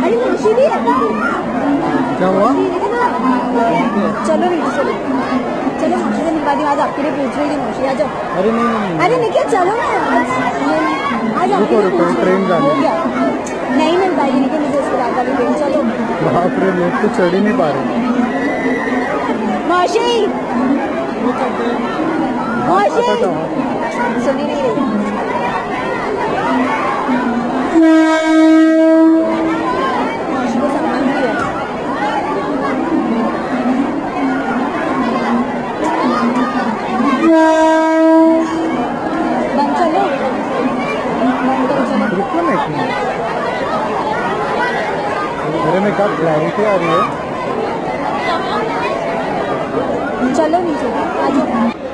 अरे मौसी भी है। क्या हुआ? चलो नीचे चलो, चलो मौसी से मिलवा दी। आज आपके लिए पूछ रही थी मौसी, आ जाओ। अरे नहीं नहीं नहीं। अरे निखिल चलो ना, आज आपके रुको लिए रुको, पूछ रही ट्रेन थी। जानी हो है। गया, नहीं मिल पाएगी निखिल मुझे उसके बाद वाली ट्रेन। चलो बाप रे, लोग तो चढ़ ही नहीं पा रहे। मौसी, मौसी अच्छा, सुनी नहीं रही। मौसी को सामान भी है। बंद चलो, बंद करो चलो। रुको ना एक मिनट। मेरे में क्या क्लैरिटी आ रही है? चलो नीचे आ जाओ।